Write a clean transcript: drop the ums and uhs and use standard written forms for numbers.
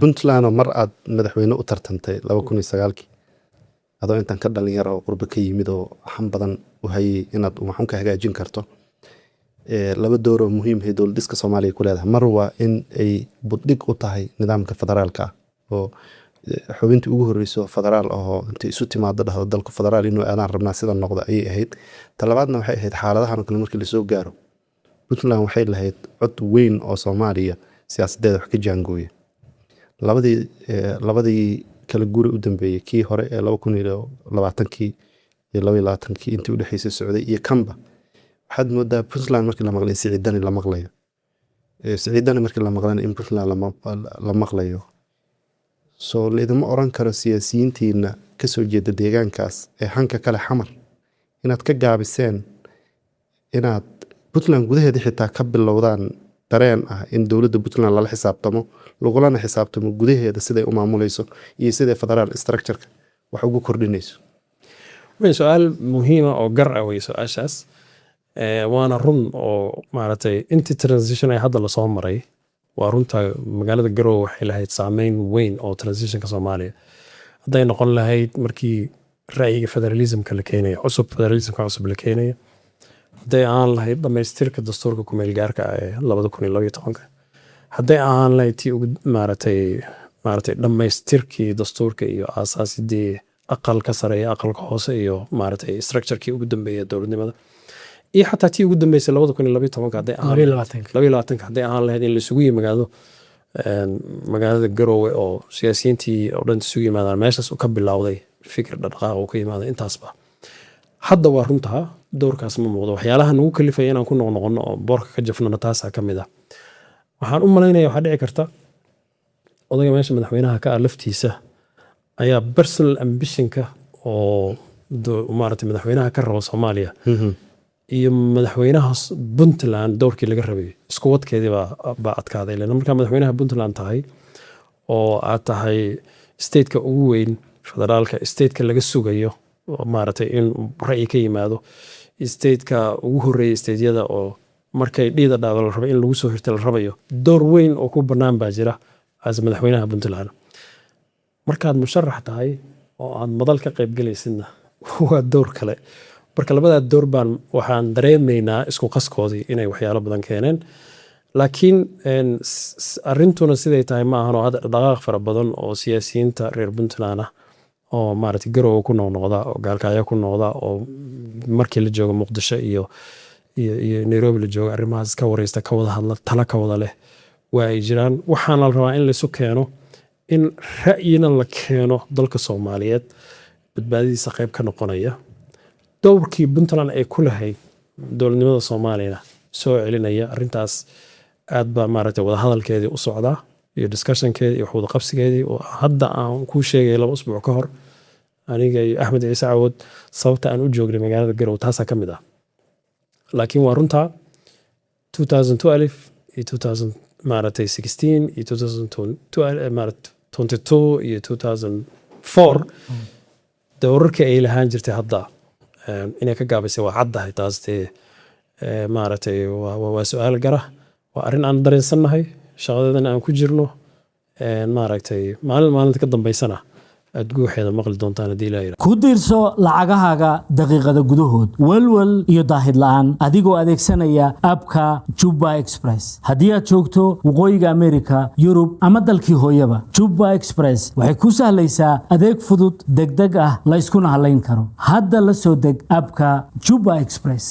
puntland oo mar aad madaxweyne u tartantay 2009 adoo intan ka dhalin yar oo qurba ka yimid oo xam badan u hayay inaad waxun ka hagaajin karto laba door oo muhiim ah dowladda Soomaaliya ku leedahay mar waa in ay buddig u tahay nidaamka federaalka oo xubintii ugu horreysay federaal oo intii isu timaado dhahdo dalka federaal inuu aan rabnaa sida noqdo ay ahayd talabaadna waxay ahayd xaaladahan kale markii la soo gaaro puntland waxay lahayd cod weyn oo Soomaaliya siyaasadeeda wax ka jaangooyay labadii kala guuri u dambeeyay kii hore ee 2020kii iyo 2022kii intii u dhaxaysay Socday iyo Kamba waxaad moodaa puntland markii la maqlay Siciidani la maqlayo Siciidani markii la maqlay in puntland la maqlayo soo leedama oran karo siyaasiyiintiina ka soo jeeda deegaankaas ee hanka kale xamar inaad ka gaabiseen inaad puntland gudaheeda xitaa ka bilowdaan dareen ah in dawladda puntland la xisaabtamo lagulana xisaabtamo gudaheeda siday u maamulayso iyo sida federal structure wax ugu kordhinayso way su'aal muhiim ah oo gar ah way su'aashaas waana run oo maaragtay intii transition ay hadda la soo maray waa runta magaalada Garowe waxay lahayd saameyn weyn oo transitionka Soomaaliya haday noqon lahayd markii ra'yiga federalismka la keenay federalismka cusub la keenay haday aan lahayd dhamaystirka dastuurka ku meel gaarka ah ee 2012 haday aan lahayd tii maaragtay dhamaystirkii dastuurka iyo aasaasidii aqalka sare iyo aqalka hoose iyo maaragtay structure-kii ugu dambeeyay dowladnimada iyo xataa tii ugu dambeysay 2012 haday aan lahayd in la isugu yimaado magaalada Garowe oo siyaasiyiintii oo dhan isugu yimaadaan meeshaas uu ka bilowday fikir dhaqaaq oo ka yimaada intaasba hadda waa runta doorkaas ma muuqdo waxyaalaha nagu kalifay inaan ku noqono oo boorka ka jafnana taas ka mid ah waxaan u maleynayaa waxa dhici karta odayga meesha madaxweynaha ka laftiisa ayaa personal ambition-ka oo maaragtay madaxweynaha ka rabo Soomaaliya iyo madaxweynaha Puntland doorkii laga rabay isku wadkeedii baa adkaaday ilaa marka madaxweynaha Puntland tahay oo aad tahay state-ka ugu weyn federaalka state-ka laga sugayo oo maaragtay in ra'yi ka yimaado state-ka ugu horeeyay state-yada oo markay dhiida dhaawal la rabay in lagu soo hirtay la rabayo door weyn oo ku banaan baa jira as madaxweynaha Puntland markaad musharax tahay oo aad madal ka qayb galaysidna waa door kale marka labada door baan waxaan dareemaynaa isku qaskoodii inay waxyaalo badan keeneen laakiin arintuna siday tahay ma ahan oo hadda dhaqaaq fara badan oo siyaasiyiinta reer Puntland ah oo maaragtay Garowe ku noqda oo gaalkaayo ku noqda oo markii la joogo Muqdisho iyo Nairobi la joogo arrimahaas ka wareysta ka wada hadla tala ka wada leh waa ay jiraan waxaan la rabaa in la isu keeno in ra'yina la keeno dalka Soomaaliyeed badbaadidiisa qayb ka noqonaya dowrkii Puntland ay ku lahayd dowladnimada Soomaaliya soo celinaya arintaas aad baa maaragtay wada hadalkeedii u socda iyo discussionkeedii iyo wada qabsigeedii oo hadda aan ku sheegay 2 usbuuc ka hor aniga iyo Axmed Ciise Caawad sababta aan u joognay magaalada Garowe taas ka mid ah laakiin waa runta 2012 iyo 2016 iyo 2022 iyo 2004 dowrarkii ay lahaan jirtay hadda inay ka gaabisay waa caddahay taas maaragtay waa su'aal gara waa arrin aan dareensanahay shaqadeedana aan ku jirno maaragtay maalinta ka dambeysana aad guuxeeda maqli doontaan hadii la yiraahdo ku diirso lacagahaaga daqiiqada gudahood walwal iyo daahid la'aan adigoo adeegsanaya abka Juba Express haddii aad joogto waqooyiga America Yurub ama dalkii hooyaba Juba Express waxay ku sahlaysaa adeeg fudud degdeg ah la iskuna halayn karo hadda la soo deg abka Juba Express